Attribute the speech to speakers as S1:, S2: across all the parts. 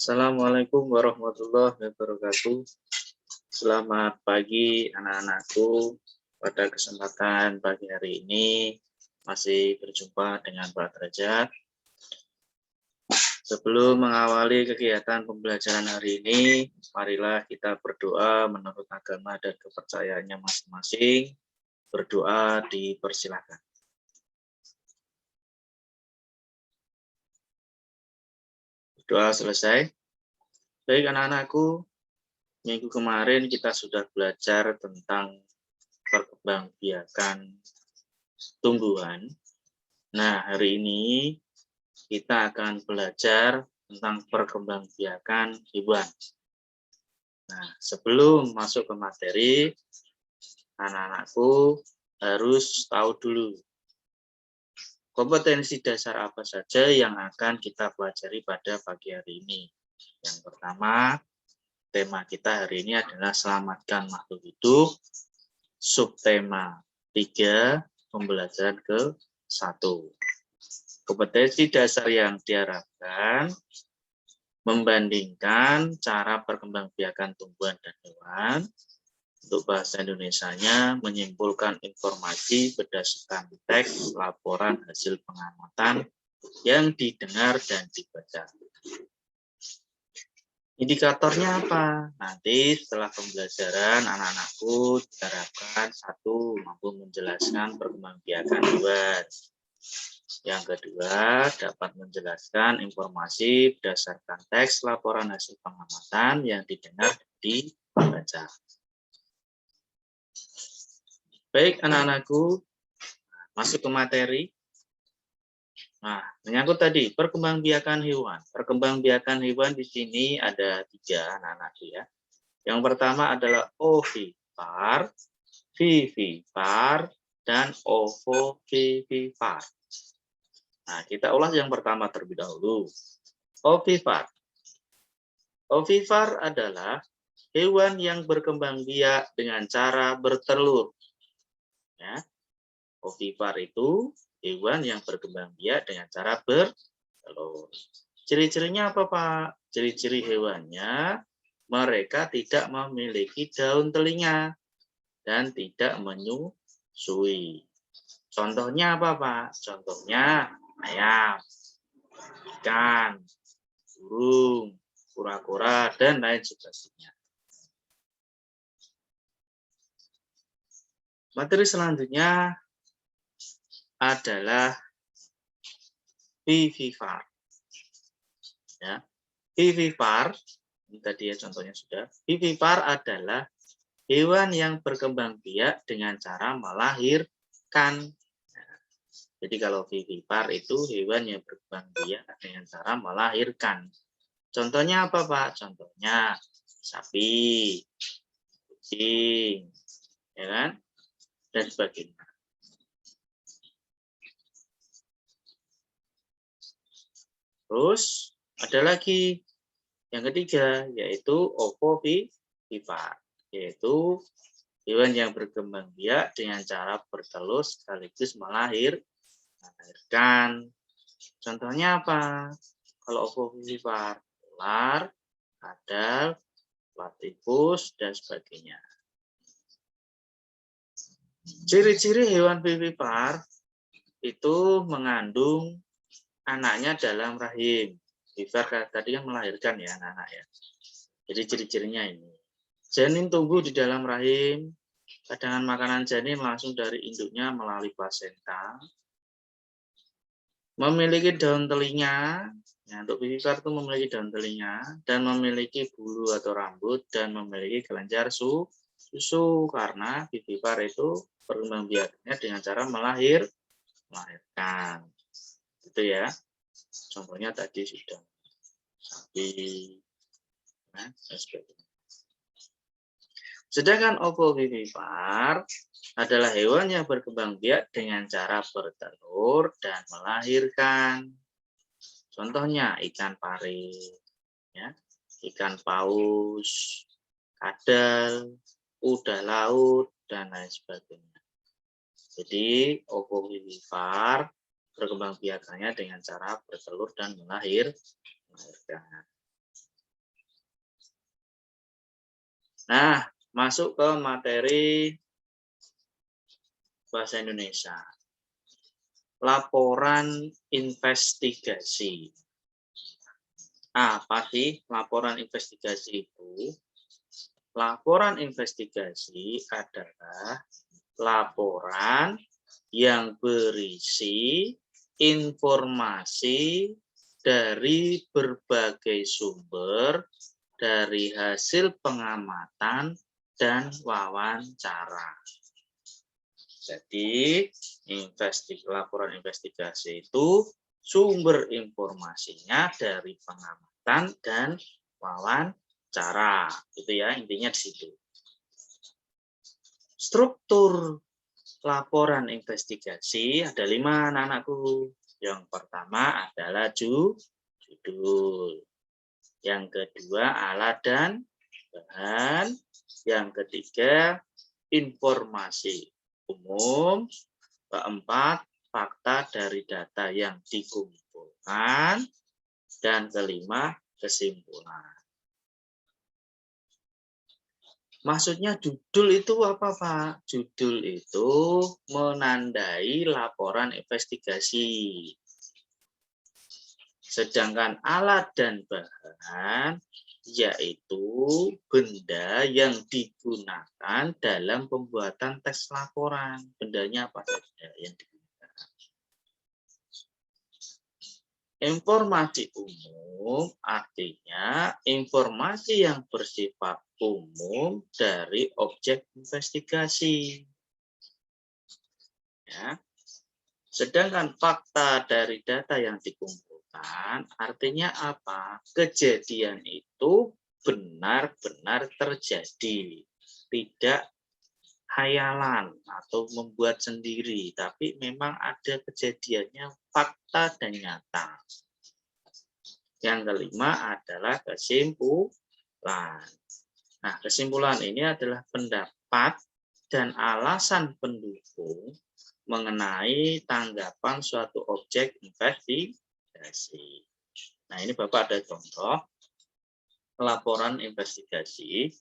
S1: Assalamualaikum warahmatullahi wabarakatuh. Selamat pagi anak-anakku. Pada kesempatan pagi hari ini masih berjumpa dengan Pak Derajat. Sebelum mengawali kegiatan pembelajaran hari ini, marilah kita berdoa menurut agama dan kepercayaannya masing-masing. Berdoa dipersilakan. Doa selesai. Baik anak-anakku, minggu kemarin kita sudah belajar tentang perkembangbiakan tumbuhan. Nah, hari ini kita akan belajar tentang perkembangbiakan hewan. Nah, sebelum masuk ke materi, anak-anakku harus tahu dulu kompetensi dasar apa saja yang akan kita pelajari pada pagi hari ini. Yang pertama, tema kita hari ini adalah selamatkan makhluk hidup. Subtema 3, pembelajaran ke-1. Kompetensi dasar yang diharapkan membandingkan cara perkembangbiakan tumbuhan dan hewan. Untuk bahasa Indonesianya, menyimpulkan informasi berdasarkan teks laporan hasil pengamatan yang didengar dan dibaca. Indikatornya apa? Nanti setelah pembelajaran anak-anakku diharapkan 1, mampu menjelaskan perkembangbiakan hewan. Yang kedua, dapat menjelaskan informasi berdasarkan teks laporan hasil pengamatan yang didengar dan dibaca. Baik anak-anakku, masuk ke materi. Nah, menyangkut tadi perkembangbiakan hewan. Perkembangbiakan hewan di sini ada 3 anak-anakku ya. Yang pertama adalah ovipar, vivipar, dan ovovivipar. Nah, kita ulas yang pertama terlebih dahulu. Ovipar. Ovipar adalah hewan yang berkembang biak dengan cara bertelur. Ya. Ovipar itu hewan yang berkembang biak dengan cara bertelur. Ciri-cirinya apa, Pak? Ciri-ciri hewannya, mereka tidak memiliki daun telinga dan tidak menyusui. Contohnya apa, Pak? Contohnya ayam, ikan, burung, kura-kura, dan lain sebagainya. Materi selanjutnya adalah vivipar. Ya, vivipar, ini tadi ya contohnya sudah. Vivipar adalah hewan yang berkembang biak dengan cara melahirkan. Jadi kalau vivipar itu hewan yang berkembang biak dengan cara melahirkan. Contohnya apa, Pak? Contohnya sapi, kucing, ya kan? Dan sebagainya. Terus ada lagi yang ketiga, yaitu ovovivipar, yaitu hewan yang berkembang biak dengan cara bertelur sekaligus melahirkan. Contohnya apa? Kalau ovovivipar, ular, kadal, platypus, dan sebagainya. Ciri-ciri hewan vivipar itu mengandung anaknya dalam rahim. Vivipar tadi kan melahirkan ya anak-anak ya. Jadi ciri-cirinya ini. Janin tumbuh di dalam rahim. Cadangan makanan janin langsung dari induknya melalui plasenta. Memiliki daun telinga. Ya, untuk vivipar itu memiliki daun telinga dan memiliki bulu atau rambut dan memiliki kelenjar susu karena vivipar itu perkembangbiakannya dengan cara melahirkan. Itu ya. Contohnya tadi sudah sapi, dan sebagainya. Sedangkan ovovivipar adalah hewan yang berkembang biak dengan cara bertelur dan melahirkan. Contohnya ikan pari, ya, ikan paus, kadal, kuda laut, dan lain sebagainya. Jadi ovovivipar berkembang biakannya dengan cara bertelur dan melahirkan. Nah, masuk ke materi bahasa Indonesia. Laporan investigasi. Apa sih laporan investigasi itu? Laporan investigasi adalah laporan yang berisi informasi dari berbagai sumber dari hasil pengamatan dan wawancara. Jadi, laporan investigasi itu sumber informasinya dari pengamatan dan wawancara. Itu ya, intinya di situ. Struktur laporan investigasi ada 5 anak-anakku. Yang pertama adalah judul. Yang kedua alat dan bahan. Yang ketiga informasi umum. Keempat fakta dari data yang dikumpulkan. Dan kelima kesimpulan. Maksudnya judul itu apa, Pak? Judul itu menandai laporan investigasi. Sedangkan alat dan bahan yaitu benda yang digunakan dalam pembuatan teks laporan. Bendanya apa saja yang digunakan. Informasi umum artinya informasi yang bersifat umum dari objek investigasi. Ya. Sedangkan fakta dari data yang dikumpulkan artinya apa? Kejadian itu benar-benar terjadi, tidak hayalan atau membuat sendiri, tapi memang ada kejadiannya fakta dan nyata. Yang kelima adalah kesimpulan. Nah, kesimpulan ini adalah pendapat dan alasan pendukung mengenai tanggapan suatu objek investigasi. Nah, ini Bapak ada contoh laporan investigasi.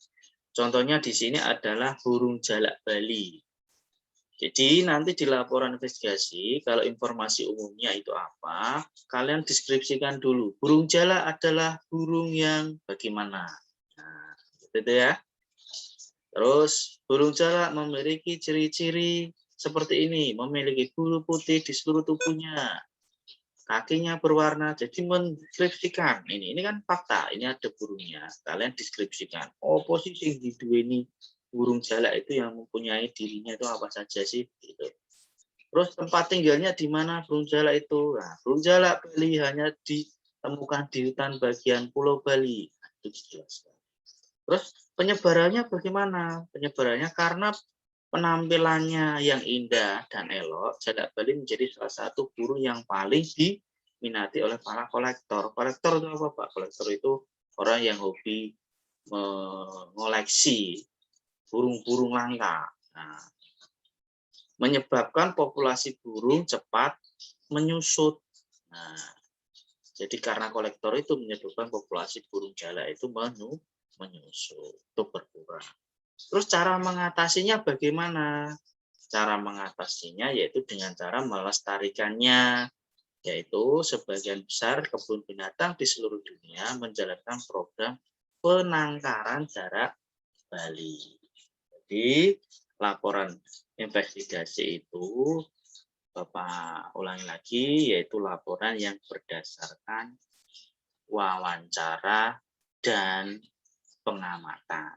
S1: Contohnya di sini adalah burung jalak Bali. Jadi nanti di laporan investigasi, kalau informasi umumnya itu apa, kalian deskripsikan dulu. Burung jalak adalah burung yang bagaimana. Nah, gitu ya. Terus burung jalak memiliki ciri-ciri seperti ini, memiliki bulu putih di seluruh tubuhnya. Kakinya berwarna, jadi mendeskripsikan. Ini kan fakta, ini ada burungnya. Kalian deskripsikan. Oh, posisi di dua ini burung jalak itu yang mempunyai dirinya itu apa saja sih? Gitu. Terus tempat tinggalnya di mana burung jalak itu? Nah, burung jalak Bali hanya ditemukan di hutan bagian Pulau Bali. Nah, itu dijelaskan. Terus penyebarannya bagaimana? Penyebarannya karena penampilannya yang indah dan elok, jalak Bali menjadi salah satu burung yang paling diminati oleh para kolektor. Kolektor itu apa, Pak? Kolektor itu orang yang hobi mengoleksi burung-burung langka. Nah, menyebabkan populasi burung cepat menyusut. Nah, jadi karena kolektor itu menyebabkan populasi burung jalak itu menyusut, itu berkurang. Terus cara mengatasinya bagaimana? Cara mengatasinya yaitu dengan cara melestarikannya, yaitu sebagian besar kebun binatang di seluruh dunia menjalankan program penangkaran jalak Bali. Jadi laporan investigasi itu Bapak ulangi lagi, yaitu laporan yang berdasarkan wawancara dan pengamatan.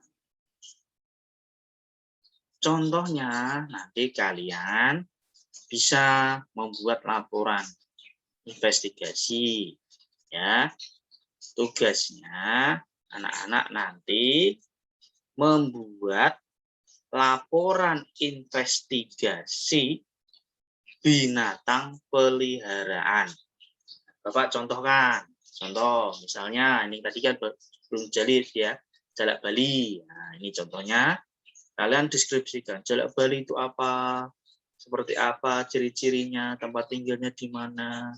S1: Contohnya, nanti kalian bisa membuat laporan investigasi. Ya, tugasnya anak-anak nanti membuat laporan investigasi binatang peliharaan. Bapak contohkan. Contoh, misalnya ini tadi kan burung jalak ya, jalak Bali. Nah, ini contohnya. Kalian deskripsikan jalak Bali itu apa, seperti apa, ciri-cirinya, tempat tinggalnya di mana,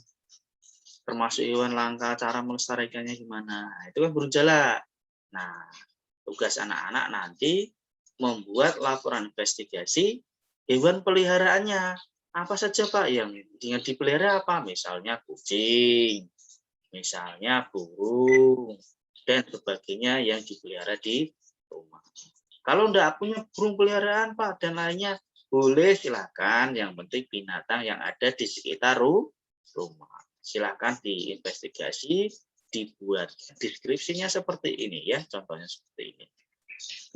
S1: termasuk hewan langka, cara melestarikannya gimana. Nah, itu kan burung jalak. Nah, Tugas anak-anak nanti membuat laporan investigasi hewan peliharaannya. Apa saja Pak yang dipelihara apa? Misalnya kucing, misalnya burung, dan sebagainya yang dipelihara di rumah. Kalau enggak punya burung peliharaan Pak dan lainnya, boleh silakan. Yang penting binatang yang ada di sekitar rumah. Silakan diinvestigasi, dibuat deskripsinya seperti ini ya, contohnya seperti ini.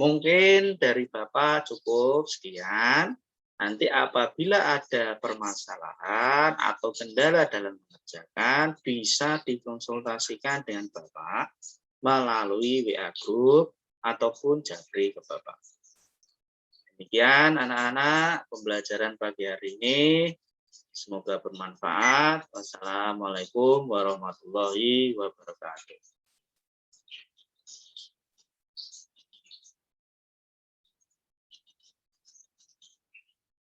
S1: Mungkin dari Bapak cukup sekian. Nanti apabila ada permasalahan atau kendala dalam mengerjakan, bisa dikonsultasikan dengan Bapak melalui WA Group ataupun Japri ke Bapak. Demikian anak-anak pembelajaran pagi hari ini. Semoga bermanfaat. Wassalamualaikum warahmatullahi wabarakatuh.